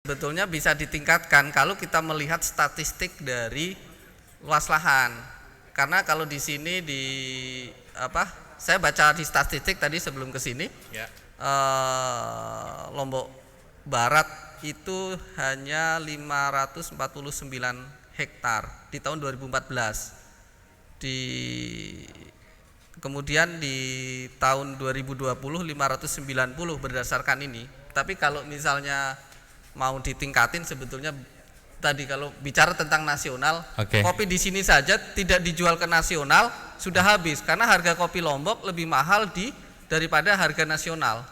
Sebetulnya bisa ditingkatkan kalau kita melihat statistik dari luas lahan. Karena kalau di sini saya baca di statistik tadi sebelum ke sini, ya. Lombok Barat itu hanya 549 hektar di tahun 2014. Kemudian di tahun 2020 590 berdasarkan ini. Tapi kalau misalnya mau ditingkatin sebetulnya tadi kalau bicara tentang nasional, kopi di sini saja tidak dijual ke nasional sudah habis karena harga kopi Lombok lebih mahal daripada harga nasional.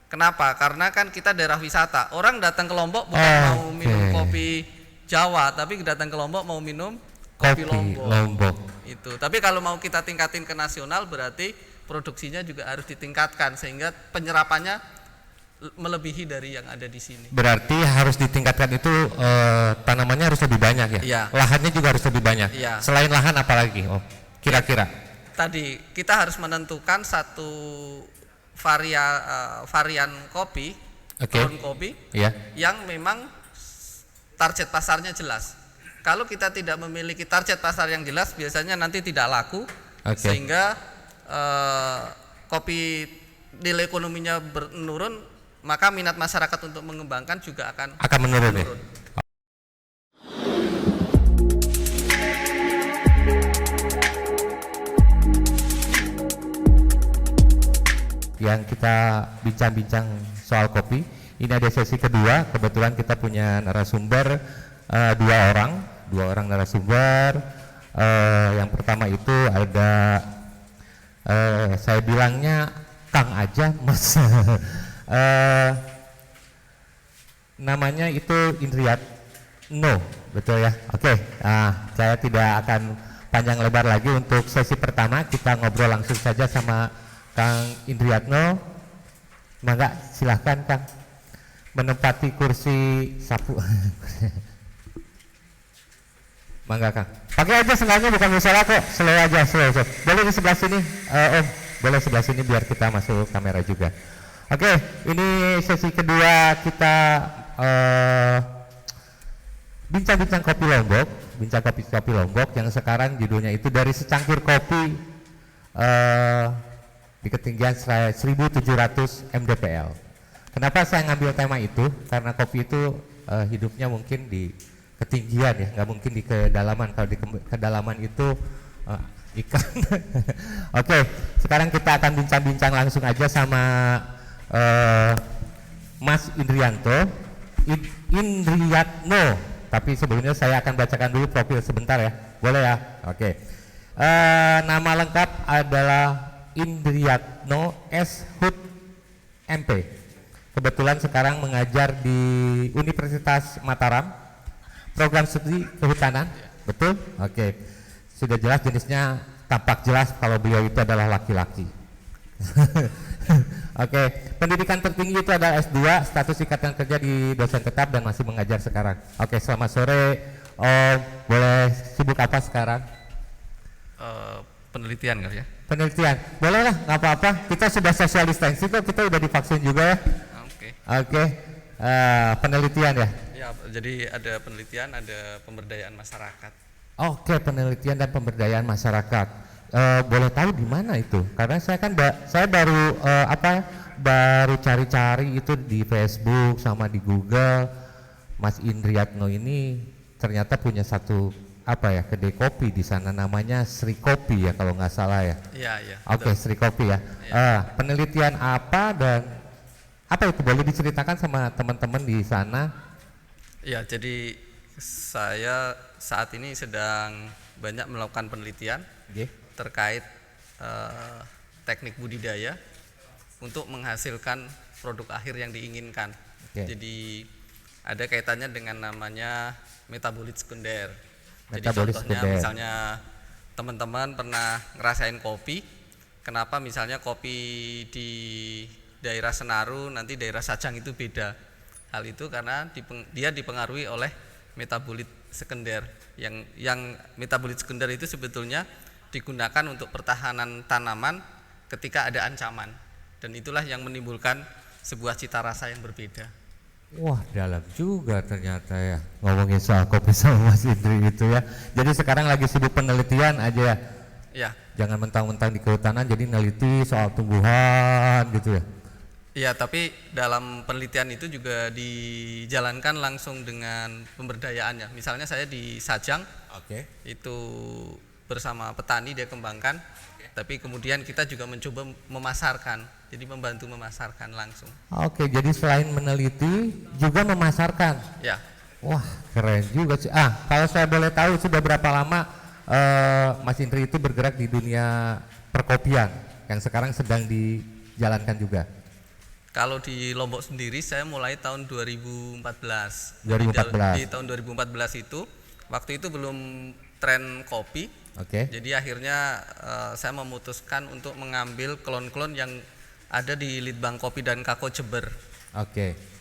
Kenapa? Karena kan kita daerah wisata. Orang datang ke Lombok bukan mau minum kopi Jawa, tapi datang ke Lombok mau minum kopi Lombok. Itu. Tapi kalau mau kita tingkatin ke nasional berarti produksinya juga harus ditingkatkan sehingga penyerapannya melebihi dari yang ada di sini. Berarti harus ditingkatkan itu tanamannya harus lebih banyak ya? Iya. Lahannya juga harus lebih banyak. Iya. Selain lahan apalagi? Kira-kira? Tadi kita harus menentukan satu varian kopi, brown kopi, yang memang target pasarnya jelas. Kalau kita tidak memiliki target pasar yang jelas, biasanya nanti tidak laku, sehingga kopi nilai ekonominya menurun, maka minat masyarakat untuk mengembangkan juga akan menurun. Yang kita bincang-bincang soal kopi, ini ada sesi kedua. Kebetulan kita punya narasumber dua orang narasumber. Yang pertama itu ada saya bilangnya Kang aja Mas. Namanya itu Indriatno, betul ya? Saya tidak akan panjang lebar lagi untuk sesi pertama. Kita ngobrol langsung saja sama Kang Indriatno. Mangga silahkan Kang menempati kursi sapu. Mangga Kang, pakai aja sengaja, bukan masalah kok, slow aja. Boleh di sebelah sini Om, boleh sebelah sini biar kita masuk kamera juga. Ini sesi kedua kita bincang-bincang kopi Lombok, kopi Lombok yang sekarang judulnya itu dari secangkir kopi di ketinggian 1700 mdpl. Kenapa saya ngambil tema itu? Karena kopi itu hidupnya mungkin di ketinggian ya, nggak mungkin di kedalaman. Kalau di kedalaman itu ikan. Sekarang kita akan bincang-bincang langsung aja sama Mas Indriatno. Tapi sebelumnya saya akan bacakan dulu profil sebentar ya, boleh ya? Nama lengkap adalah Indriatno S. Hud MP. Kebetulan sekarang mengajar di Universitas Mataram, program studi kehutanan, betul? Sudah jelas jenisnya, tampak jelas kalau beliau itu adalah laki-laki. Pendidikan tertinggi itu adalah S2, status ikatan kerja di dosen tetap dan masih mengajar sekarang. Selamat sore Om, boleh sibuk apa sekarang? Penelitian kali ya? Penelitian, boleh lah, nggak apa-apa. Kita sudah social distancing kok, kita udah divaksin juga ya. Penelitian ya? Ya, jadi ada penelitian, ada pemberdayaan masyarakat. Penelitian dan pemberdayaan masyarakat. Boleh tahu di mana itu? Karena saya kan saya baru baru cari-cari itu di Facebook sama di Google. Mas Indriatno ini ternyata punya satu kedai kopi di sana, namanya Sri Kopi ya kalau nggak salah ya. Iya. Sri Kopi ya. Penelitian apa dan apa itu, boleh diceritakan sama teman-teman di sana? Ya, jadi saya saat ini sedang banyak melakukan penelitian terkait teknik budidaya untuk menghasilkan produk akhir yang diinginkan. Jadi ada kaitannya dengan namanya metabolit sekunder. Jadi contohnya misalnya teman-teman pernah ngerasain kopi, kenapa misalnya kopi di daerah Senaru nanti daerah Sajang itu beda. Hal itu karena dia dipengaruhi oleh metabolit sekunder. Yang metabolit sekunder itu sebetulnya digunakan untuk pertahanan tanaman ketika ada ancaman, dan itulah yang menimbulkan sebuah cita rasa yang berbeda. Wah, dalam juga ternyata ya ngomongin soal kopi sama Mas Indri itu ya. Jadi sekarang lagi sibuk penelitian aja ya. Ya. Jangan mentang-mentang di kehutanan jadi neliti soal tumbuhan gitu ya. Iya, tapi dalam penelitian itu juga dijalankan langsung dengan pemberdayaannya. Misalnya saya di Sajang, itu bersama petani dia kembangkan, tapi kemudian kita juga mencoba memasarkan, jadi membantu memasarkan langsung. Oke, jadi selain meneliti juga memasarkan. Ya. Wah, keren juga sih. Kalau saya boleh tahu sudah berapa lama Mas Indri itu bergerak di dunia perkopian yang sekarang sedang dijalankan juga? Kalau di Lombok sendiri saya mulai tahun 2014. 2014. Di tahun 2014 itu, waktu itu belum tren kopi. Jadi akhirnya saya memutuskan untuk mengambil klon-klon yang ada di Litbang Kopi dan Kakao Jember.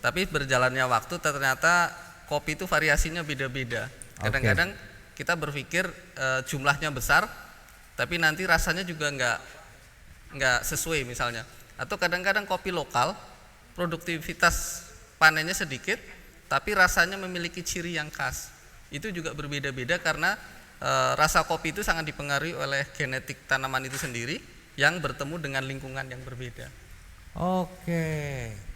Tapi berjalannya waktu ternyata kopi itu variasinya beda-beda. Kadang-kadang kita berpikir jumlahnya besar, tapi nanti rasanya juga nggak sesuai misalnya. Atau kadang-kadang kopi lokal produktivitas panennya sedikit tapi rasanya memiliki ciri yang khas. Itu juga berbeda-beda karena rasa kopi itu sangat dipengaruhi oleh genetik tanaman itu sendiri yang bertemu dengan lingkungan yang berbeda.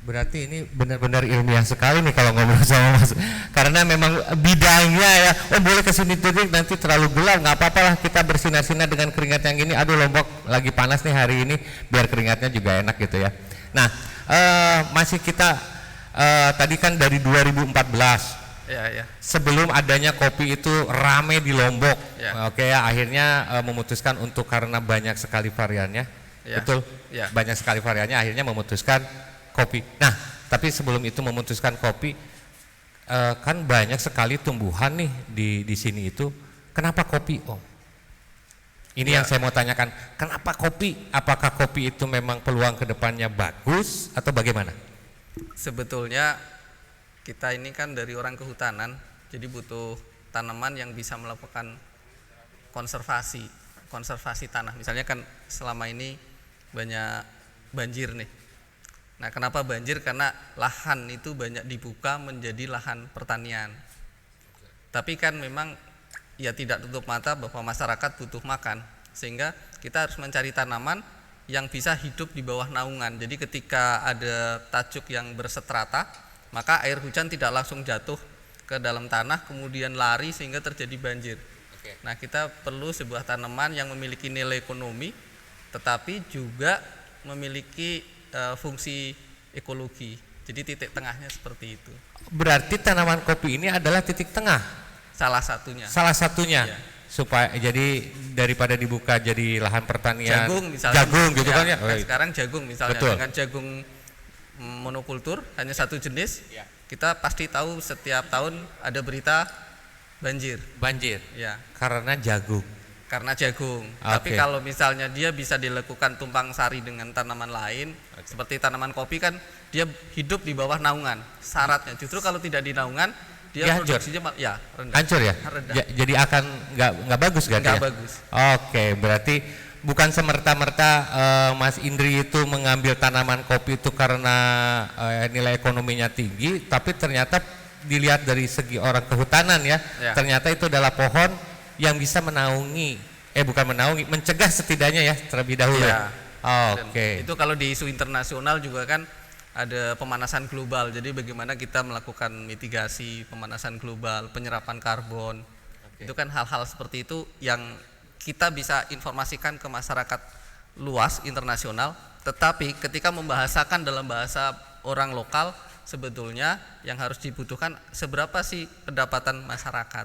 Berarti ini benar-benar ilmiah sekali nih kalau ngobrol sama Mas, karena memang bidangnya ya. Boleh kesini titik nanti terlalu gelap, nggak apa-apa lah, kita bersinar-sinar dengan keringat yang gini. Aduh, Lombok lagi panas nih hari ini, biar keringatnya juga enak gitu ya. Nah, masih kita tadi kan dari 2014. Ya. Sebelum adanya kopi itu rame di Lombok. Ya. Akhirnya memutuskan untuk karena banyak sekali variannya. Betul. Banyak sekali variannya, akhirnya memutuskan kopi. Nah, tapi sebelum itu memutuskan kopi, kan banyak sekali tumbuhan nih di sini itu. Kenapa kopi, Om? Ini yang saya mau tanyakan. Kenapa kopi? Apakah kopi itu memang peluang kedepannya bagus atau bagaimana? Sebetulnya kita ini kan dari orang kehutanan, jadi butuh tanaman yang bisa melakukan konservasi tanah. Misalnya kan selama ini banyak banjir nih. Nah, kenapa banjir? Karena lahan itu banyak dibuka menjadi lahan pertanian. Tapi kan memang ya tidak tutup mata bahwa masyarakat butuh makan, sehingga kita harus mencari tanaman yang bisa hidup di bawah naungan. Jadi ketika ada tajuk yang berseterata, maka air hujan tidak langsung jatuh ke dalam tanah kemudian lari sehingga terjadi banjir. Nah, kita perlu sebuah tanaman yang memiliki nilai ekonomi tetapi juga memiliki fungsi ekologi. Jadi titik tengahnya seperti itu. Berarti tanaman kopi ini adalah titik tengah. Salah satunya. Ya. Supaya jadi daripada dibuka jadi lahan pertanian jagung gitu kan ya. Sekarang jagung misalnya. Betul. Dengan jagung monokultur hanya satu jenis. Kita pasti tahu setiap tahun ada berita banjir. Ya. Karena jagung. Tapi kalau misalnya dia bisa dilakukan tumpang sari dengan tanaman lain, seperti tanaman kopi kan dia hidup di bawah naungan. Syaratnya justru kalau tidak di naungan dia produksinya rendah. Hancur ya? Rendah. Jadi akan nggak bagus kan? Nggak bagus. Berarti bukan semerta-merta Mas Indri itu mengambil tanaman kopi itu karena nilai ekonominya tinggi, tapi ternyata dilihat dari segi orang kehutanan ya. Ternyata itu adalah pohon yang bisa mencegah setidaknya ya terlebih dahulu. Itu kalau di isu internasional juga kan ada pemanasan global. Jadi bagaimana kita melakukan mitigasi pemanasan global, penyerapan karbon. Itu kan hal-hal seperti itu yang kita bisa informasikan ke masyarakat luas internasional. Tetapi ketika membahasakan dalam bahasa orang lokal, sebetulnya yang harus dibutuhkan seberapa sih pendapatan masyarakat.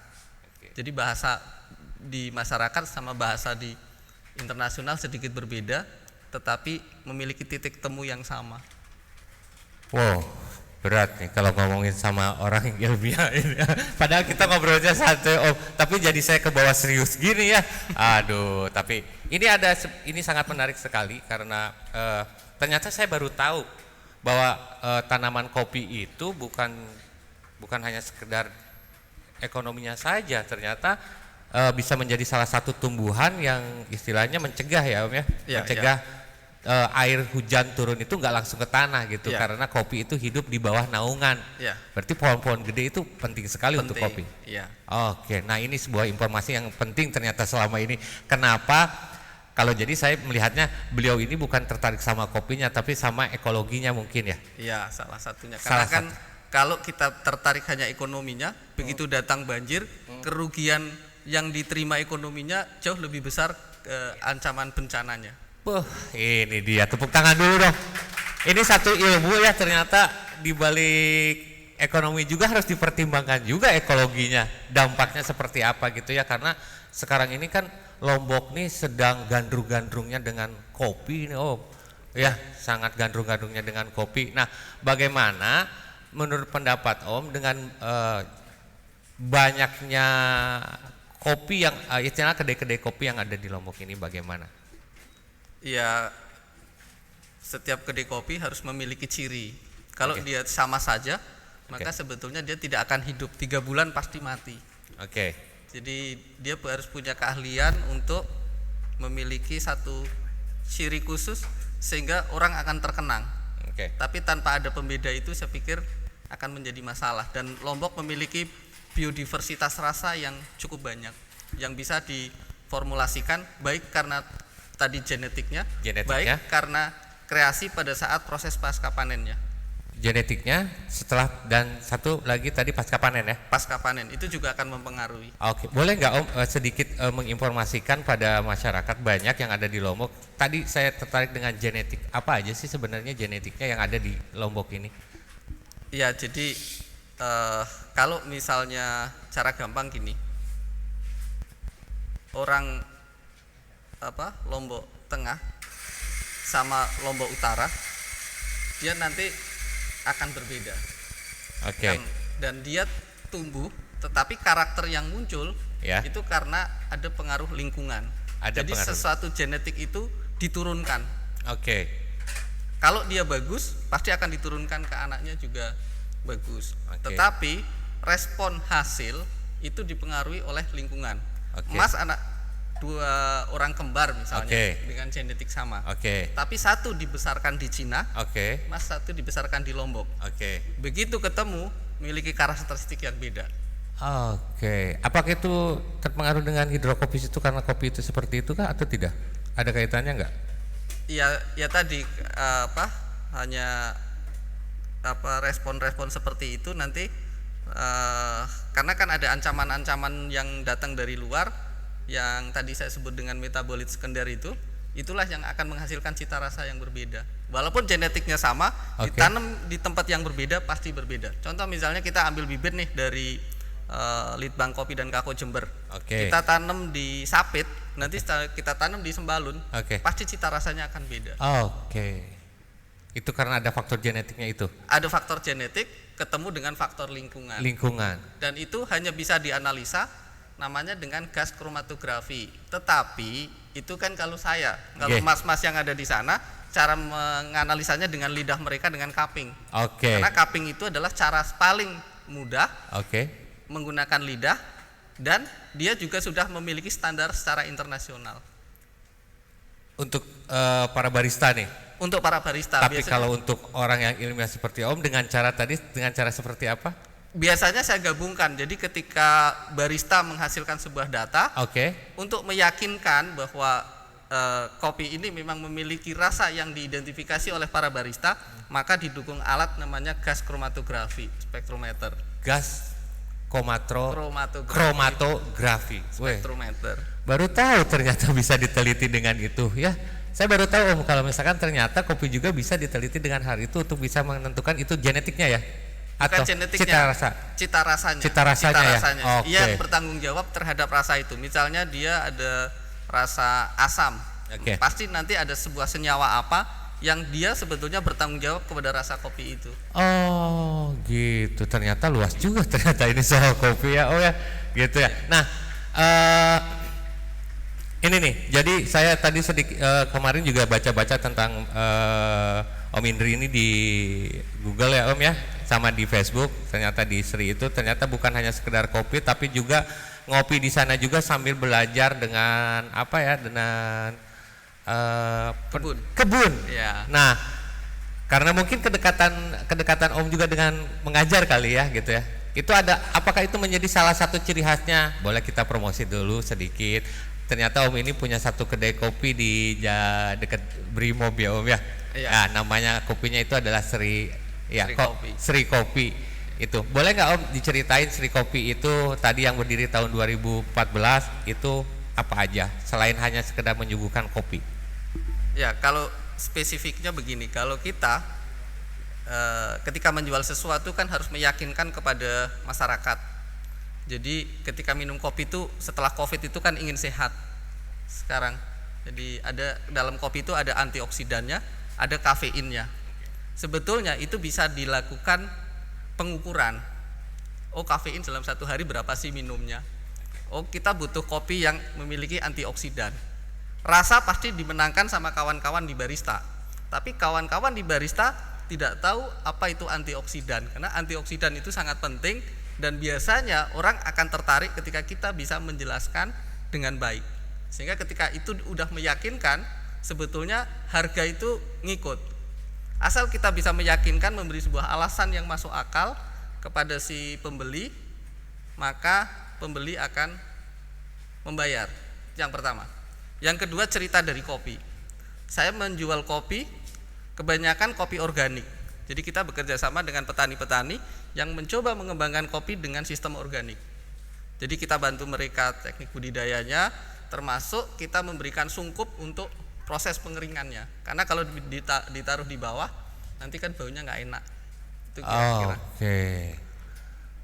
Jadi bahasa di masyarakat sama bahasa di internasional sedikit berbeda, tetapi memiliki titik temu yang sama. Wow, berat nih kalau ngomongin sama orang yang ilmiah ini. Padahal kita ngobrolnya santai, Om, tapi jadi saya ke bawah serius gini ya. Aduh, tapi ini sangat menarik sekali karena ternyata saya baru tahu bahwa tanaman kopi itu bukan hanya sekedar ekonominya saja, ternyata bisa menjadi salah satu tumbuhan yang istilahnya mencegah ya, Om ya, mencegah air hujan turun itu nggak langsung ke tanah gitu, karena kopi itu hidup di bawah naungan. Berarti pohon-pohon gede itu penting sekali untuk kopi. Oke, nah ini sebuah informasi yang penting ternyata selama ini. Kenapa? Kalau jadi saya melihatnya beliau ini bukan tertarik sama kopinya, tapi sama ekologinya mungkin ya. Iya, salah satunya. Karena kan kalau kita tertarik hanya ekonominya, begitu datang banjir, kerugian yang diterima ekonominya jauh lebih besar ancaman bencananya. Ini dia, tepuk tangan dulu dong. Ini satu ilmu ya, ternyata di balik ekonomi juga harus dipertimbangkan juga ekologinya, dampaknya seperti apa gitu ya. Karena sekarang ini kan Lombok nih sedang gandrung-gandrungnya dengan kopi nih Om. Ya, sangat gandrung-gandrungnya dengan kopi. Nah, bagaimana menurut pendapat Om dengan banyaknya kopi yang istilah kedai-kedai kopi yang ada di Lombok ini bagaimana? Ya, setiap kedai kopi harus memiliki ciri. Kalau dia sama saja, maka sebetulnya dia tidak akan hidup. 3 bulan pasti mati. Jadi dia harus punya keahlian untuk memiliki satu ciri khusus sehingga orang akan terkenang. Tapi tanpa ada pembeda itu saya pikir akan menjadi masalah. Dan Lombok memiliki biodiversitas rasa yang cukup banyak, yang bisa diformulasikan baik karena tadi genetiknya, baik karena kreasi pada saat proses pasca panennya. Genetiknya setelah, dan satu lagi tadi pasca panen ya? Pasca panen itu juga akan mempengaruhi. Boleh nggak Om sedikit menginformasikan pada masyarakat banyak yang ada di Lombok? Tadi saya tertarik dengan genetik. Apa aja sih sebenarnya genetiknya yang ada di Lombok ini? Ya, jadi kalau misalnya cara gampang gini, orang Lombok Tengah sama Lombok Utara, dia nanti akan berbeda. Dan dia tumbuh, tetapi karakter yang muncul itu karena ada pengaruh lingkungan. Jadi sesuatu genetik itu diturunkan. Kalau dia bagus, pasti akan diturunkan ke anaknya juga bagus. Tetapi respon hasil itu dipengaruhi oleh lingkungan. Mas anak 2 orang kembar misalnya dengan genetik sama, tapi satu dibesarkan di Cina, Mas satu dibesarkan di Lombok. Begitu ketemu memiliki karakteristik yang beda. Apakah itu terpengaruh dengan hidrokopis itu karena kopi itu seperti itu kah atau tidak? Ada kaitannya enggak? Ya tadi hanya respon-respon seperti itu nanti karena kan ada ancaman-ancaman yang datang dari luar yang tadi saya sebut dengan metabolit sekunder itulah yang akan menghasilkan cita rasa yang berbeda. Walaupun genetiknya sama, ditanam di tempat yang berbeda pasti berbeda. Contoh misalnya kita ambil bibit nih dari Litbang Kopi dan Kakao Jember. Kita tanam di Sapit, nanti kita tanam di Sembalun, pasti cita rasanya akan beda. Itu karena ada faktor genetiknya itu. Ada faktor genetik ketemu dengan faktor lingkungan. Dan itu hanya bisa dianalisa namanya dengan gas kromatografi. Tetapi itu kan kalau mas-mas yang ada di sana cara menganalisanya dengan lidah mereka dengan cupping. Karena cupping itu adalah cara paling mudah menggunakan lidah, dan dia juga sudah memiliki standar secara internasional. Untuk para barista nih. Untuk para barista. Tapi kalau untuk orang yang ilmiah seperti Om dengan cara seperti apa? Biasanya saya gabungkan. Jadi ketika barista menghasilkan sebuah data, untuk meyakinkan bahwa kopi ini memang memiliki rasa yang diidentifikasi oleh para barista, maka didukung alat namanya gas kromatografi, spektrometer. Gas kromatografi. Spektrometer. Baru tahu ternyata bisa diteliti dengan itu ya. Saya baru tahu Om kalau misalkan ternyata kopi juga bisa diteliti dengan hal itu untuk bisa menentukan itu genetiknya ya. Bukan genetiknya, cita rasanya. Ia bertanggung jawab terhadap rasa itu. Misalnya dia ada rasa asam, pasti nanti ada sebuah senyawa apa yang dia sebetulnya bertanggung jawab kepada rasa kopi itu. Gitu. Ternyata luas juga ternyata ini soal kopi ya. Gitu ya. Nah, ini nih. Jadi saya tadi kemarin juga baca-baca tentang Om Indri ini di Google ya Om ya, sama di Facebook. Ternyata di Sri itu ternyata bukan hanya sekedar kopi, tapi juga ngopi di sana juga sambil belajar dengan dengan kebun. Ya. Nah, karena mungkin kedekatan Om juga dengan mengajar kali ya gitu ya. Itu ada, apakah itu menjadi salah satu ciri khasnya? Boleh kita promosi dulu sedikit. Ternyata Om ini punya satu kedai kopi di dekat Brimob ya Om ya. Iya. Nah, namanya kopinya itu adalah Sri Kopi. Sri Kopi. Itu boleh nggak Om diceritain Sri Kopi itu tadi yang berdiri tahun 2014 itu apa aja selain hanya sekedar menyuguhkan kopi? Ya, kalau spesifiknya begini, kalau kita ketika menjual sesuatu kan harus meyakinkan kepada masyarakat. Jadi ketika minum kopi itu setelah COVID itu kan ingin sehat sekarang. Jadi ada dalam kopi itu ada antioksidannya, ada kafeinnya. Sebetulnya itu bisa dilakukan pengukuran. Oh, kafein dalam satu hari berapa sih minumnya? Oh, kita butuh kopi yang memiliki antioksidan. Rasa pasti dimenangkan sama kawan-kawan di barista. Tapi kawan-kawan di barista tidak tahu apa itu antioksidan, karena antioksidan itu sangat penting dan biasanya orang akan tertarik ketika kita bisa menjelaskan dengan baik. Sehingga ketika itu udah meyakinkan, sebetulnya harga itu ngikut. Asal kita bisa meyakinkan, memberi sebuah alasan yang masuk akal kepada si pembeli, maka pembeli akan membayar. Yang pertama. Yang kedua, cerita dari kopi. Saya menjual kopi, kebanyakan kopi organik. Jadi kita bekerja sama dengan petani-petani yang mencoba mengembangkan kopi dengan sistem organik. Jadi kita bantu mereka teknik budidayanya, termasuk kita memberikan sungkup untuk proses pengeringannya. Karena kalau ditaruh di bawah, nanti kan baunya nggak enak. Itu kira-kira. Oke.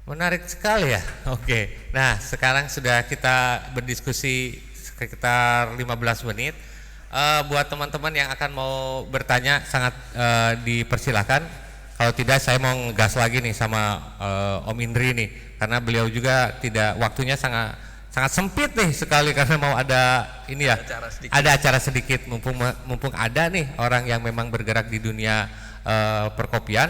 Menarik sekali ya. Oke. Nah, sekarang sudah kita berdiskusi sekitar 15 menit. Buat teman-teman yang akan mau bertanya sangat dipersilahkan. Kalau tidak saya mau ngegas lagi nih sama Om Indri nih, karena beliau juga tidak, waktunya sangat sempit nih sekali karena mau ada ini ya, ada acara sedikit mumpung ada nih orang yang memang bergerak di dunia perkopian,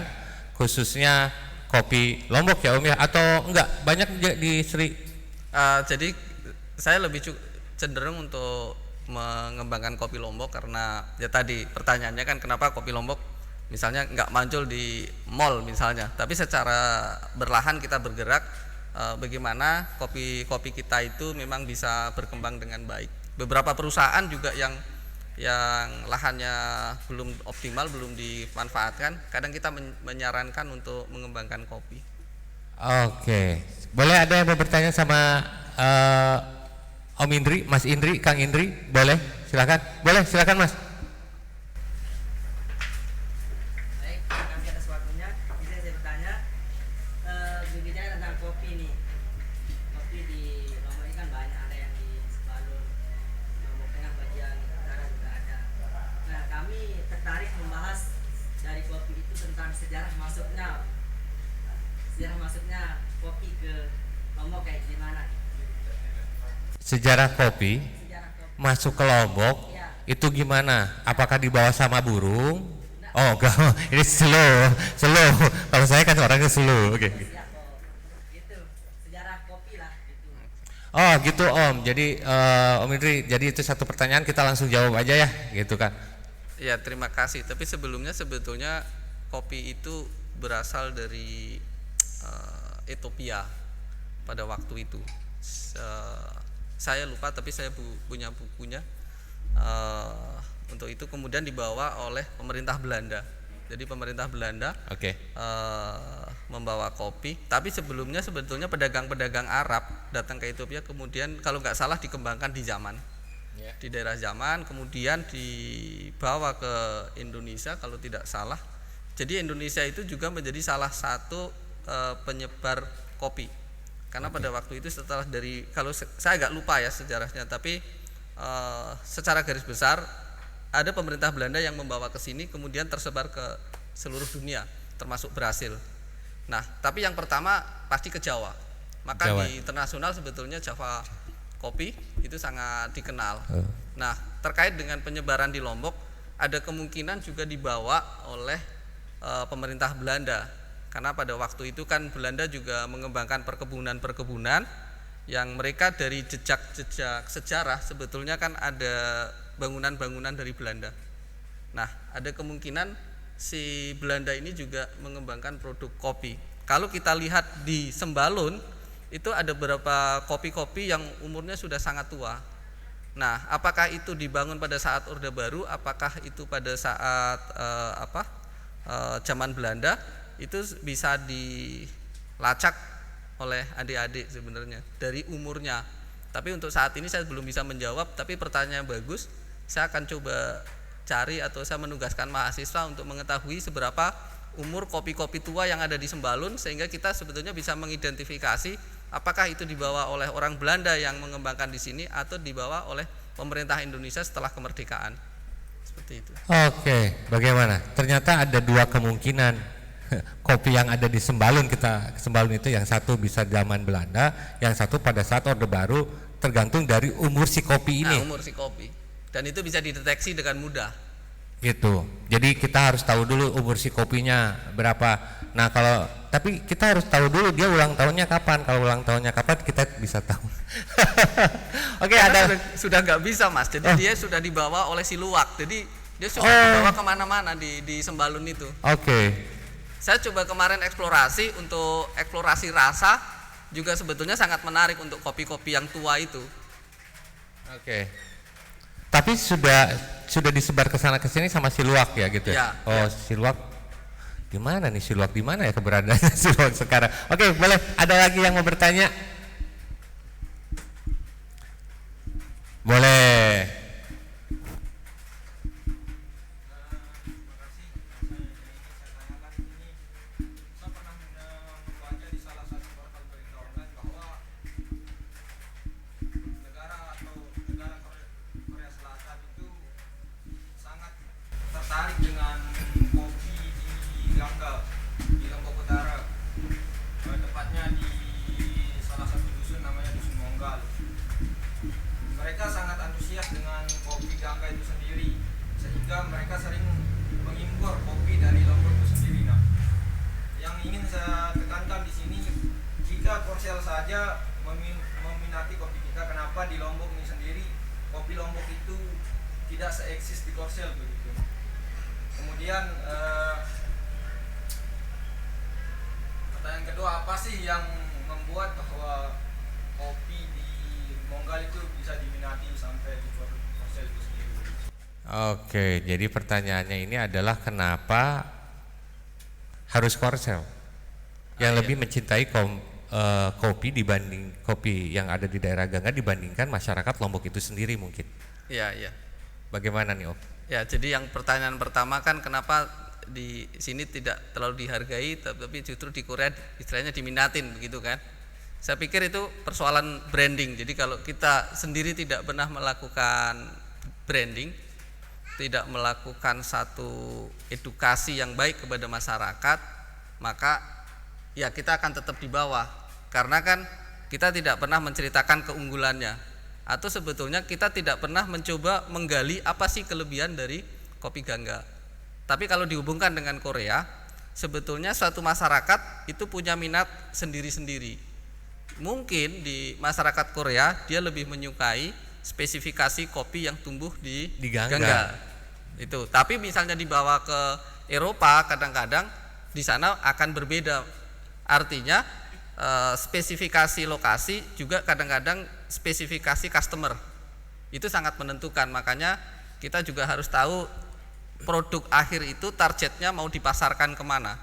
khususnya kopi Lombok ya Om ya, atau enggak banyak di Sri? Jadi saya lebih cenderung untuk mengembangkan kopi Lombok karena ya tadi pertanyaannya kan kenapa kopi Lombok misalnya nggak muncul di mall misalnya, tapi secara berlahan kita bergerak bagaimana kopi kita itu memang bisa berkembang dengan baik. Beberapa perusahaan juga yang lahannya belum optimal, belum dimanfaatkan, kadang kita menyarankan untuk mengembangkan kopi. Oke, boleh ada yang mau bertanya sama Om Indri, Mas Indri, Kang Indri, boleh? Silakan. Boleh, silakan Mas. Baik, terima kasih atas waktunya. Bisa saya bertanya, berbicara tentang kopi nih. Kopi di Lombok ini kan banyak, ada yang di Sebalun, Lombok Tengah, bagian utara juga ada. Nah, kami tertarik membahas dari kopi itu tentang sejarah masuknya kopi ke Lombok kayak gimana? Sejarah kopi masuk ke Lombok itu gimana? Apakah dibawa sama burung? Oh enggak, ini slow. Kalau saya kan orangnya slow. Oke. Itu sejarah kopi lah gitu. Oh gitu Om. Jadi Om Indri, jadi itu satu pertanyaan kita langsung jawab aja ya, gitu kan? Ya, terima kasih. Tapi sebelumnya sebetulnya kopi itu berasal dari Ethiopia pada waktu itu. Saya lupa, tapi saya punya bukunya. Untuk itu kemudian dibawa oleh pemerintah Belanda. Jadi pemerintah Belanda membawa kopi. Tapi sebelumnya sebetulnya pedagang-pedagang Arab datang ke Ethiopia, kemudian kalau nggak salah dikembangkan di Yaman, di daerah Yaman, kemudian dibawa ke Indonesia kalau tidak salah. Jadi Indonesia itu juga menjadi salah satu penyebar kopi. Karena pada waktu itu setelah dari, kalau saya agak lupa ya sejarahnya, tapi secara garis besar ada pemerintah Belanda yang membawa ke sini, kemudian tersebar ke seluruh dunia, termasuk Brasil. Nah, tapi yang pertama pasti ke Jawa. Maka Jawa. Di internasional sebetulnya Java kopi itu sangat dikenal. Nah, terkait dengan penyebaran di Lombok, ada kemungkinan juga dibawa oleh pemerintah Belanda. Karena pada waktu itu kan Belanda juga mengembangkan perkebunan yang mereka dari jejak-jejak sejarah sebetulnya kan ada bangunan-bangunan dari Belanda. Nah, ada kemungkinan si Belanda ini juga mengembangkan produk kopi. Kalau kita lihat di Sembalun itu ada beberapa kopi-kopi yang umurnya sudah sangat tua. Nah, apakah itu dibangun pada saat Orde Baru, apakah itu pada saat zaman Belanda, itu bisa dilacak oleh adik-adik sebenarnya dari umurnya. Tapi untuk saat ini saya belum bisa menjawab, tapi pertanyaan bagus. Saya akan coba cari atau saya menugaskan mahasiswa untuk mengetahui seberapa umur kopi-kopi tua yang ada di Sembalun, sehingga kita sebetulnya bisa mengidentifikasi apakah itu dibawa oleh orang Belanda yang mengembangkan di sini atau dibawa oleh pemerintah Indonesia setelah kemerdekaan. Seperti itu. Oke, bagaimana? Ternyata ada dua kemungkinan kopi yang ada di Sembalun. Sembalun itu yang satu bisa zaman Belanda, yang satu pada saat Orde Baru, tergantung dari umur si kopi ini. Nah, umur si kopi. Dan itu bisa dideteksi dengan mudah. Gitu. Jadi kita harus tahu dulu umur si kopinya berapa. Nah, tapi kita harus tahu dulu dia ulang tahunnya kapan. Kalau ulang tahunnya kapan kita bisa tahu. Oke, sudah nggak bisa, Mas. Jadi dia sudah dibawa oleh si luwak. Jadi dia sudah dibawa kemana-mana di Sembalun itu. Oke. Saya coba kemarin untuk eksplorasi rasa juga sebetulnya sangat menarik untuk kopi-kopi yang tua itu. Oke. Tapi sudah disebar ke sana ke sini sama Siluak ya gitu ya? Ya. Siluak di mana nih, Siluak di mana ya keberadaannya Siluak sekarang? Oke, boleh. Ada lagi yang mau bertanya? Boleh. Tertarik dengan kopi di Gangga, di Lombok Utara, tepatnya di salah satu dusun namanya Dusun Monggal. Mereka sangat antusias dengan kopi Gangga itu sendiri, sehingga mereka sering mengimpor kopi dari Lombok itu sendiri. Nah, yang ingin saya tekankan di sini, jika Korsel saja meminati kopi kita, kenapa di Lombok ini sendiri kopi Lombok itu tidak seeksis di Korsel begitu. Kemudian pertanyaan kedua, apa sih yang membuat bahwa kopi di Monggal itu bisa diminati sampai di Korsel itu sendiri? Oke, jadi pertanyaannya ini adalah kenapa harus Korsel yang lebih mencintai kopi dibanding kopi yang ada di daerah Gangga dibandingkan masyarakat Lombok itu sendiri mungkin. Iya. Bagaimana nih, Om? Ya, jadi yang pertanyaan pertama kan kenapa di sini tidak terlalu dihargai, tapi justru di Korea istilahnya diminatin begitu kan? Saya pikir itu persoalan branding. Jadi kalau kita sendiri tidak pernah melakukan branding, tidak melakukan satu edukasi yang baik kepada masyarakat, maka ya kita akan tetap di bawah. Karena kan kita tidak pernah menceritakan keunggulannya. Atau sebetulnya kita tidak pernah mencoba menggali apa sih kelebihan dari kopi Gangga. Tapi kalau dihubungkan dengan Korea, sebetulnya suatu masyarakat itu punya minat sendiri-sendiri. Mungkin di masyarakat Korea dia lebih menyukai spesifikasi kopi yang tumbuh di Gangga. Itu. Tapi misalnya dibawa ke Eropa, kadang-kadang di sana akan berbeda. Artinya spesifikasi lokasi juga kadang-kadang spesifikasi customer itu sangat menentukan. Makanya kita juga harus tahu produk akhir itu targetnya mau dipasarkan kemana.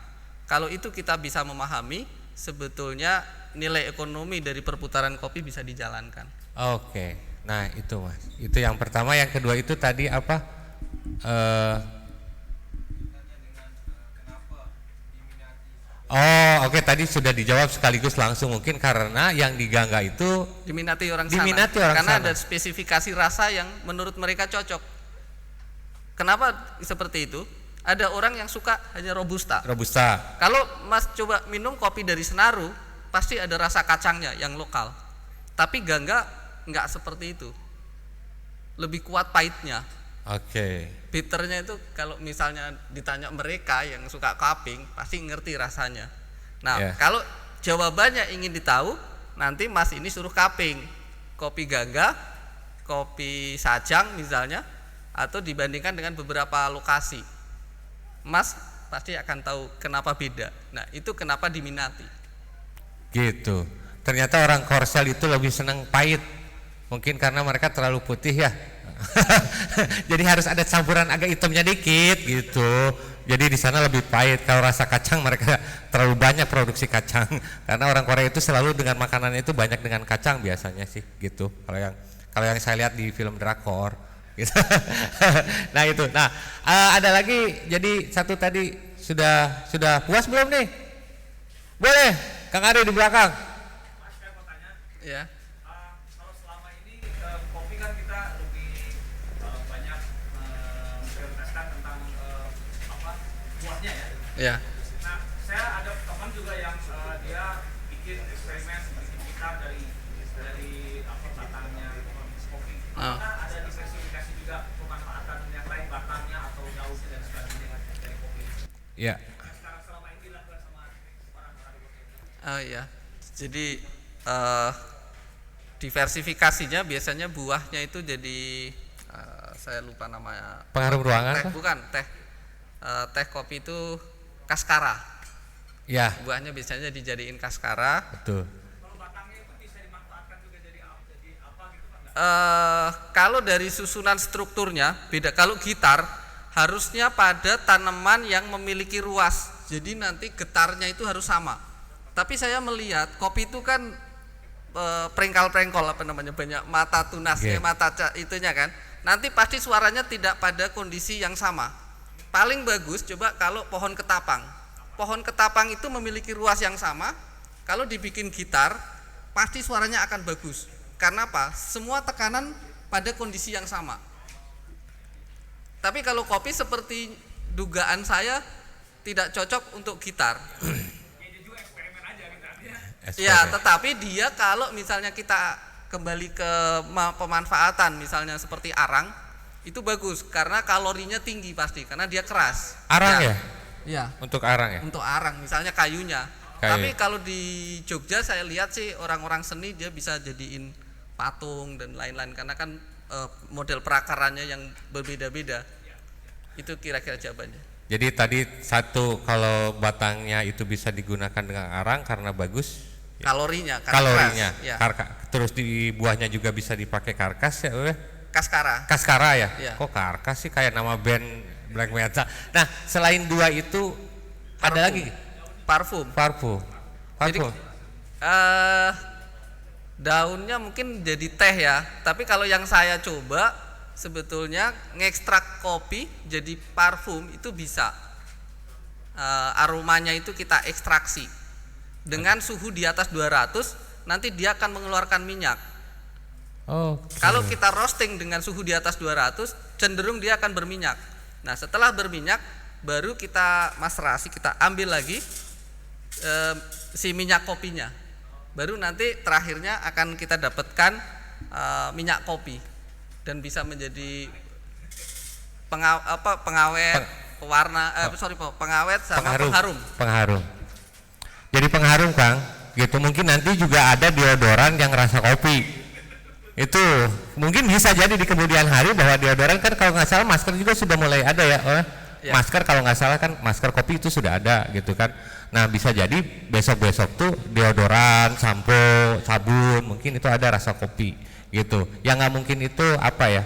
Kalau itu kita bisa memahami, sebetulnya nilai ekonomi dari perputaran kopi bisa dijalankan. Oke, nah itu Mas, itu yang pertama. Yang kedua itu tadi apa? Oke, tadi sudah dijawab sekaligus langsung, mungkin karena yang di Gangga itu diminati orang sana. Karena ada spesifikasi rasa yang menurut mereka cocok. Kenapa seperti itu? Ada orang yang suka hanya robusta. Kalau Mas coba minum kopi dari Senaru, pasti ada rasa kacangnya yang lokal. Tapi Gangga enggak seperti itu. Lebih kuat pahitnya. Oke. Bitternya itu kalau misalnya ditanya mereka yang suka cupping pasti ngerti rasanya. Nah, kalau jawabannya ingin ditahu, nanti Mas ini suruh cupping kopi Gangga, kopi Sajang misalnya, atau dibandingkan dengan beberapa lokasi, Mas pasti akan tahu kenapa beda. Nah, itu kenapa diminati. Gitu. Ternyata orang Korsel itu lebih senang pahit. Mungkin karena mereka terlalu putih ya. Jadi harus ada campuran agak hitamnya dikit gitu. Jadi di sana lebih pahit. Kalau rasa kacang mereka terlalu banyak produksi kacang. Karena orang Korea itu selalu dengan makanannya itu banyak dengan kacang biasanya sih gitu. Kalau yang saya lihat di film drakor gitu. Nah itu. Nah, ada lagi, jadi satu tadi sudah puas belum nih? Boleh, Kang Ari di belakang. Mas, saya mau tanya. Ya. Kalau selama ini kopi kan kita lebih banyak memprioritaskan tentang buahnya ya. Ya. Nah, saya ada teman juga yang dia bikin eksperimen bikin gitar dari batangnya kopi. Apakah ada diversifikasi juga pemanfaatan yang lain, batangnya atau daunnya dan sebagainya dari kopi? Ya. Yang sekarang selama ini dilakukan sama orang-orang di kopi. Oh iya. Jadi diversifikasinya biasanya buahnya itu jadi saya lupa namanya. Pengharum ruangan Teh kah? bukan, teh kopi itu kaskara. Ya, Buahnya biasanya dijadiin kaskara. betul. Kalau batangnya itu bisa dimanfaatkan juga jadi apa gitu Pak? Kalau dari susunan strukturnya beda. Kalau gitar harusnya pada tanaman yang memiliki ruas. Jadi nanti getarnya itu harus sama. Tapi saya melihat kopi itu kan prengkal-prengkol apa namanya, banyak mata tunasnya, mata itunya kan. Nanti pasti suaranya tidak pada kondisi yang sama. Paling bagus coba kalau pohon ketapang. Pohon ketapang itu memiliki ruas yang sama. Kalau dibikin gitar pasti suaranya akan bagus. Karena apa? Semua tekanan pada kondisi yang sama. Tapi kalau kopi seperti dugaan saya tidak cocok untuk gitar. Ya, tetapi dia kalau misalnya kita kembali ke pemanfaatan misalnya seperti arang, itu bagus karena kalorinya tinggi pasti karena dia keras. Arang ya? Iya. Untuk arang ya? Untuk arang misalnya kayunya. Kayu. Tapi kalau di Jogja saya lihat sih orang-orang seni dia bisa jadiin patung dan lain-lain karena kan model perakarannya yang berbeda-beda. Itu kira-kira jawabannya. Jadi tadi satu, kalau batangnya itu bisa digunakan dengan arang karena bagus. Kalorinya, Kalorinya. keras, ya. Terus di buahnya juga bisa dipakai karkas ya, Kaskara. Kaskara ya? Ya. Kok karkas sih, kayak nama band Black Metal. Nah, selain dua itu ada lagi Parfum. parfum. Jadi daunnya mungkin jadi teh ya. Tapi kalau yang saya coba sebetulnya ngekstrak kopi jadi parfum itu bisa. Aromanya itu kita ekstraksi dengan suhu di atas 200, nanti dia akan mengeluarkan minyak. Kalau kita roasting dengan suhu di atas 200, cenderung dia akan berminyak. Nah, setelah berminyak baru kita maserasi, kita ambil lagi si minyak kopinya. Baru nanti terakhirnya akan kita dapatkan minyak kopi dan bisa menjadi pengawet, pewarna, pengawet sama pengharum. Pengharum. Jadi pengharum, Kang, gitu. Mungkin nanti juga ada deodoran yang rasa kopi. Itu mungkin bisa jadi di kemudian hari bahwa deodoran kan kalau nggak salah masker juga sudah mulai ada ya. Ya. Masker kalau nggak salah kan masker kopi itu sudah ada gitu kan. Nah, bisa jadi besok-besok tuh deodoran, sampo, sabun mungkin itu ada rasa kopi gitu. Yang nggak mungkin itu apa ya?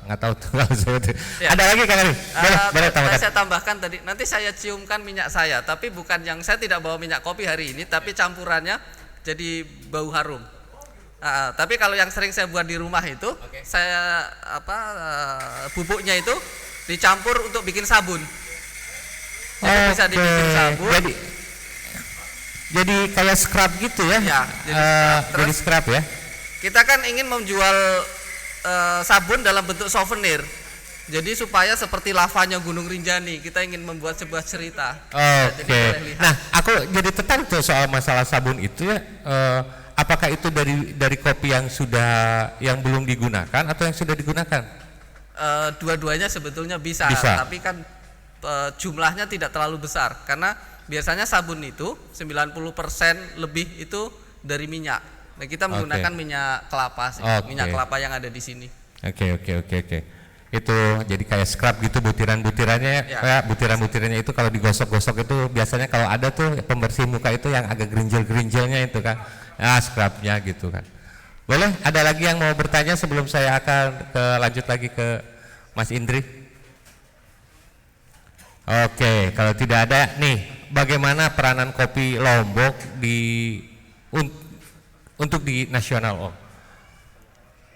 Nggak tahu tuh kalau sebut. Ya. Ada lagi, Kang Ari? Boleh tambahkan. Saya tambahkan tadi, nanti saya ciumkan minyak saya, tapi bukan yang saya tidak bawa minyak kopi hari ini, tapi campurannya jadi bau harum. Tapi kalau yang sering saya buat di rumah itu, saya bubuknya itu dicampur untuk bikin sabun. Jadi bisa dibikin sabun. Jadi kayak scrub gitu ya? Ya, jadi scrub ya? Kita kan ingin menjual sabun dalam bentuk souvenir. Jadi supaya seperti lavanya Gunung Rinjani, kita ingin membuat sebuah cerita. Oke. Nah, aku jadi tertarik tuh soal masalah sabun itu ya. Apakah itu dari kopi yang belum digunakan atau yang sudah digunakan? Dua-duanya sebetulnya bisa, tapi kan jumlahnya tidak terlalu besar karena biasanya sabun itu 90% lebih itu dari minyak. Nah, kita menggunakan minyak kelapa sih, minyak kelapa yang ada di sini. Oke. itu jadi kayak scrub gitu butiran-butirannya, Ya. kayak butiran-butirannya itu kalau digosok-gosok itu biasanya kalau ada tuh pembersih muka itu yang agak gerinjel-gerinjelnya itu kan, scrubnya gitu kan. Boleh, ada lagi yang mau bertanya sebelum saya akan lanjut lagi ke Mas Indri? Oke, kalau tidak ada nih, bagaimana peranan kopi Lombok untuk di nasional, Om?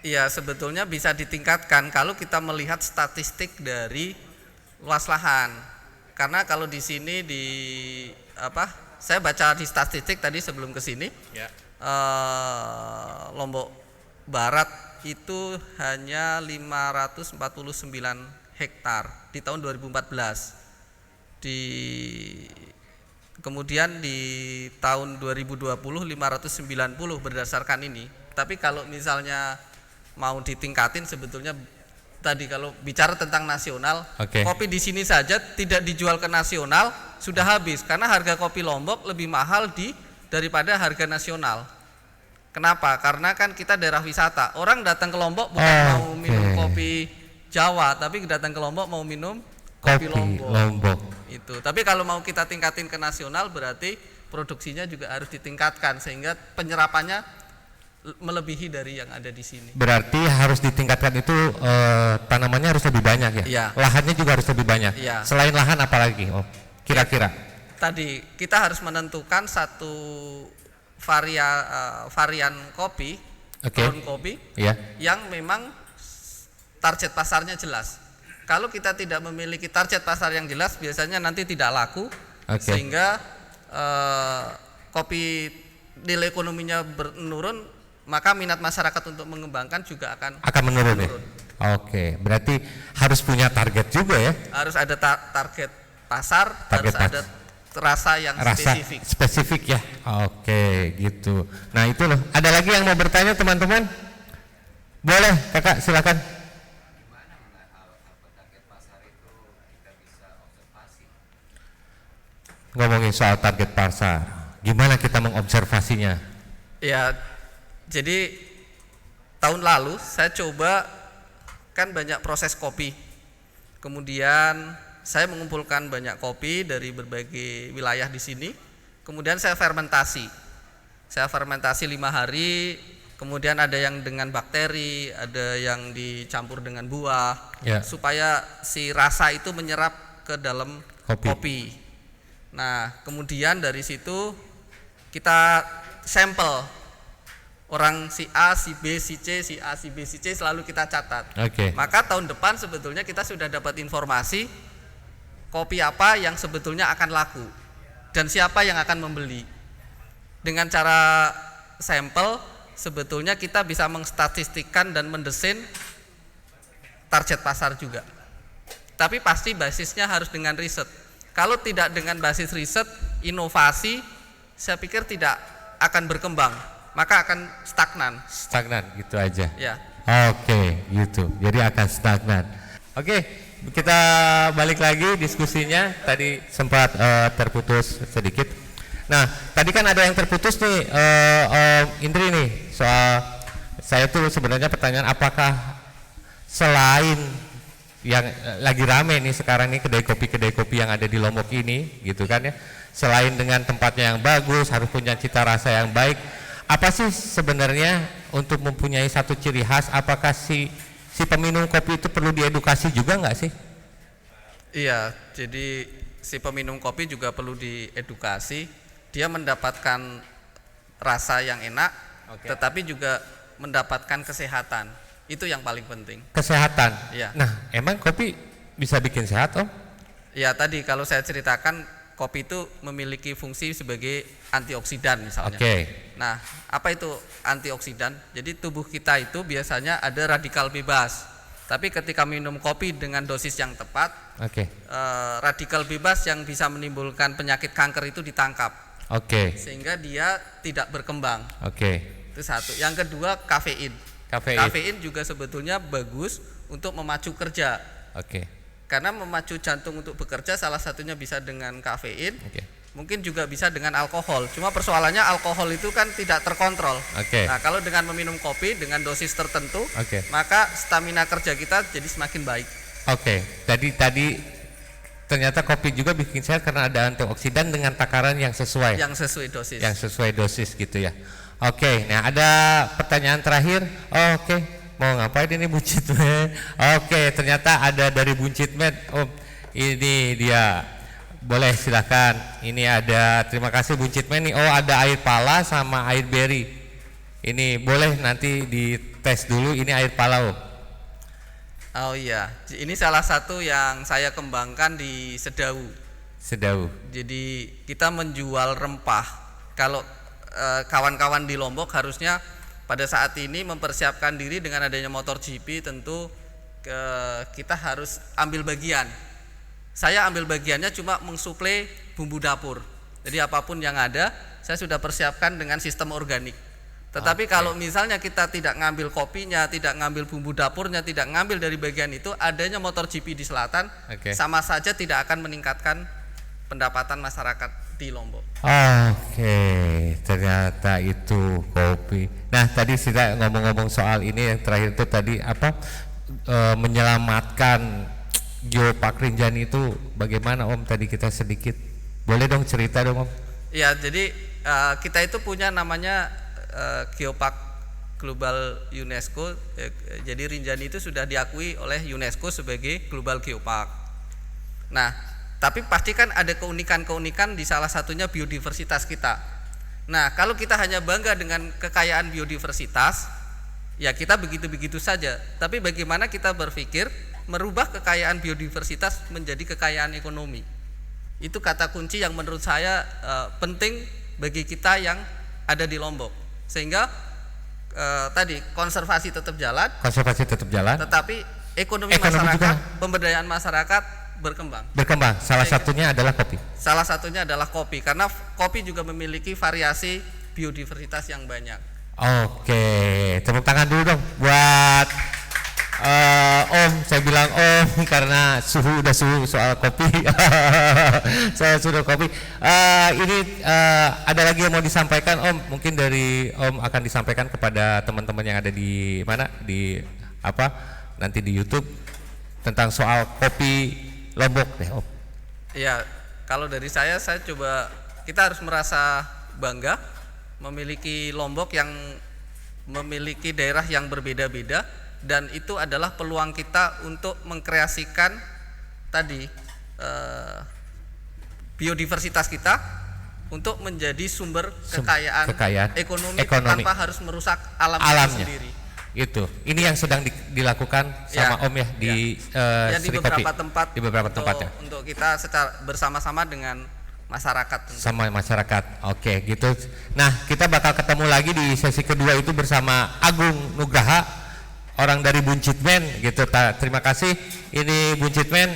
Iya, sebetulnya bisa ditingkatkan kalau kita melihat statistik dari luas lahan. Karena kalau di sini saya baca di statistik tadi sebelum ke sini, Lombok Barat itu hanya 549 hektar di tahun 2014. Kemudian di tahun 2020 590 berdasarkan ini. Tapi kalau misalnya mau ditingkatin sebetulnya tadi kalau bicara tentang nasional, kopi di sini saja tidak dijual ke nasional sudah habis karena harga kopi Lombok lebih mahal daripada harga nasional. Kenapa? Karena kan kita daerah wisata. Orang datang ke Lombok bukan mau minum kopi Jawa, tapi datang ke Lombok mau minum kopi Lombok. Itu. Tapi kalau mau kita tingkatin ke nasional berarti produksinya juga harus ditingkatkan sehingga penyerapannya melebihi dari yang ada di sini. Berarti harus ditingkatkan itu tanamannya harus lebih banyak ya? Iya. Lahannya juga harus lebih banyak. Iya. Selain lahan apa lagi, Om? Kira-kira? Tadi kita harus menentukan satu varian kopi, ground kopi, yang memang target pasarnya jelas. Kalau kita tidak memiliki target pasar yang jelas, biasanya nanti tidak laku, sehingga kopi nilai ekonominya menurun, maka minat masyarakat untuk mengembangkan juga akan menurun. Ya? Oke, berarti harus punya target juga ya? Harus ada target pasar, harus ada rasa yang spesifik ya. Oke, gitu. Nah itu loh. Ada lagi yang mau bertanya teman-teman? Boleh, kakak silakan. Ngomongin soal target pasar, gimana kita mengobservasinya? Ya, jadi tahun lalu saya coba kan banyak proses kopi. Kemudian saya mengumpulkan banyak kopi dari berbagai wilayah di sini. Kemudian saya fermentasi. Saya fermentasi 5 hari. Kemudian ada yang dengan bakteri, ada yang dicampur dengan buah, supaya si rasa itu menyerap ke dalam kopi. Nah, kemudian dari situ kita sampel. Orang si A, si B, si C, si A, si B, si C selalu kita catat. Maka tahun depan sebetulnya kita sudah dapat informasi kopi apa yang sebetulnya akan laku dan siapa yang akan membeli. Dengan cara sampel sebetulnya kita bisa mengstatistikkan dan mendesain target pasar juga. Tapi pasti basisnya harus dengan riset. Kalau tidak dengan basis riset, inovasi saya pikir tidak akan berkembang. Maka akan stagnan gitu aja ya. Oke, gitu, jadi akan stagnan. Oke, kita balik lagi diskusinya, tadi sempat terputus sedikit. Nah, tadi kan ada yang terputus nih, Indri nih, soal saya tuh sebenarnya pertanyaan apakah selain yang lagi rame nih sekarang nih kedai kopi yang ada di Lombok ini gitu kan ya, selain dengan tempatnya yang bagus harus punya cita rasa yang baik, apa sih sebenarnya untuk mempunyai satu ciri khas? Apakah si peminum kopi itu perlu diedukasi juga nggak sih? Iya, jadi si peminum kopi juga perlu diedukasi. Dia mendapatkan rasa yang enak, tetapi juga mendapatkan kesehatan. Itu yang paling penting. Kesehatan. Ya. Nah, emang kopi bisa bikin sehat, Om? Ya, tadi kalau saya ceritakan kopi itu memiliki fungsi sebagai antioksidan misalnya. Nah, apa itu antioksidan? Jadi tubuh kita itu biasanya ada radikal bebas. Tapi ketika minum kopi dengan dosis yang tepat, radikal bebas yang bisa menimbulkan penyakit kanker itu ditangkap. Sehingga dia tidak berkembang. Itu satu. Yang kedua, kafein. Kafein juga sebetulnya bagus untuk memacu kerja. Karena memacu jantung untuk bekerja salah satunya bisa dengan kafein. mungkin juga bisa dengan alkohol. Cuma persoalannya alkohol itu kan tidak terkontrol. Oke. Nah, kalau dengan meminum kopi dengan dosis tertentu, Oke. maka stamina kerja kita jadi semakin baik. Oke. Tadi ternyata kopi juga bikin sehat karena ada antioksidan dengan takaran yang sesuai. Yang sesuai dosis. Yang sesuai dosis gitu ya. Oke. Nah, ada pertanyaan terakhir. Oke. Mau ngapain ini Buncitmen? Oke, ternyata ada dari Buncitmen. Om, ini dia. Boleh silakan. Ini ada, terima kasih Buncitmen nih. Oh, ada air pala sama air berry. Ini boleh nanti dites dulu. Ini air pala, Om. Oh iya, ini salah satu yang saya kembangkan di Sedau. Sedau. Jadi kita menjual rempah. Kalau kawan-kawan di Lombok harusnya pada saat ini mempersiapkan diri dengan adanya motor GP, tentu kita harus ambil bagian. Saya ambil bagiannya cuma mensuplai bumbu dapur. Jadi apapun yang ada, saya sudah persiapkan dengan sistem organik. Tetapi kalau misalnya kita tidak ngambil kopinya, tidak ngambil bumbu dapurnya, tidak ngambil dari bagian itu, adanya motor GP di selatan, sama saja tidak akan meningkatkan pendapatan masyarakat di Lombok. Oke, ternyata itu kopi. Nah, tadi sudah ngomong-ngomong soal ini, yang terakhir itu tadi apa, menyelamatkan Geopark Rinjani itu bagaimana Om? Tadi kita sedikit, boleh dong cerita dong Om? Ya, jadi kita itu punya namanya Geopark Global UNESCO. Jadi Rinjani itu sudah diakui oleh UNESCO sebagai Global Geopark. Nah, tapi pasti kan ada keunikan-keunikan, di salah satunya biodiversitas kita. Nah, kalau kita hanya bangga dengan kekayaan biodiversitas, ya kita begitu-begitu saja. Tapi bagaimana kita berpikir merubah kekayaan biodiversitas menjadi kekayaan ekonomi? Itu kata kunci yang menurut saya penting bagi kita yang ada di Lombok. Sehingga tadi konservasi tetap jalan, tetapi ekonomi masyarakat, juga, pemberdayaan masyarakat berkembang. Salah satunya adalah kopi. Salah satunya adalah kopi, karena kopi juga memiliki variasi biodiversitas yang banyak. Oke, tepuk tangan dulu dong buat Om. Saya bilang Om karena suhu soal kopi. Saya sudah kopi. Ini ada lagi yang mau disampaikan Om? Mungkin dari Om akan disampaikan kepada teman-teman yang ada di mana, di apa nanti di YouTube tentang soal kopi Lombok deh Om. Iya, kalau dari saya coba, kita harus merasa bangga memiliki Lombok yang memiliki daerah yang berbeda-beda, dan itu adalah peluang kita untuk mengkreasikan tadi biodiversitas kita untuk menjadi sumber kekayaan ekonomi tanpa harus merusak alamnya sendiri. Itu. Ini yang sedang dilakukan sama Om ya di di beberapa tempat. Di beberapa tempat ya. Untuk kita secara bersama-sama dengan masyarakat. Sama masyarakat. Oke, gitu. Nah, kita bakal ketemu lagi di sesi kedua itu bersama Agung Nugraha, orang dari Buncitmen gitu. Terima kasih. Ini Buncitmen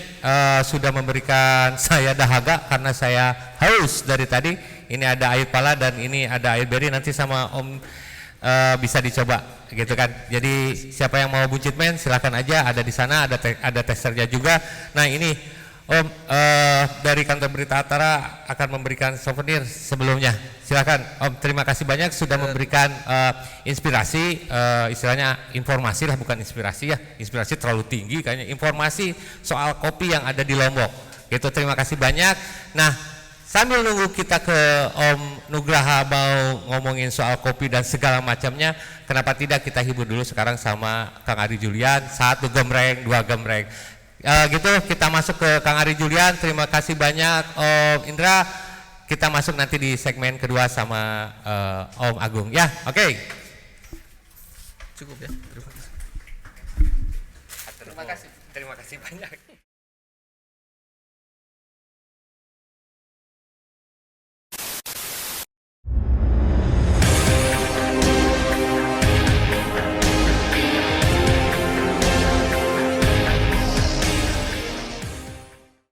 sudah memberikan saya dahaga karena saya haus dari tadi. Ini ada air pala dan ini ada air berry, nanti sama Om bisa dicoba gitu kan. Jadi siapa yang mau Buncitmen silahkan aja, ada di sana, ada testernya juga. Nah, ini Om dari kantor Berita Atara akan memberikan souvenir sebelumnya. Silakan Om, terima kasih banyak sudah memberikan inspirasi, istilahnya informasi lah, bukan inspirasi ya. Inspirasi terlalu tinggi kayaknya, informasi soal kopi yang ada di Lombok. Gitu, terima kasih banyak. Nah, sambil nunggu kita ke Om Nugraha mau ngomongin soal kopi dan segala macamnya, kenapa tidak kita hibur dulu sekarang sama Kang Ari Julian, 1 gemreng, 2 gemreng. Gitu, kita masuk ke Kang Ari Julian. Terima kasih banyak Om Indra. Kita masuk nanti di segmen kedua sama Om Agung ya. Oke. Cukup ya. Terima kasih. Terima kasih banyak.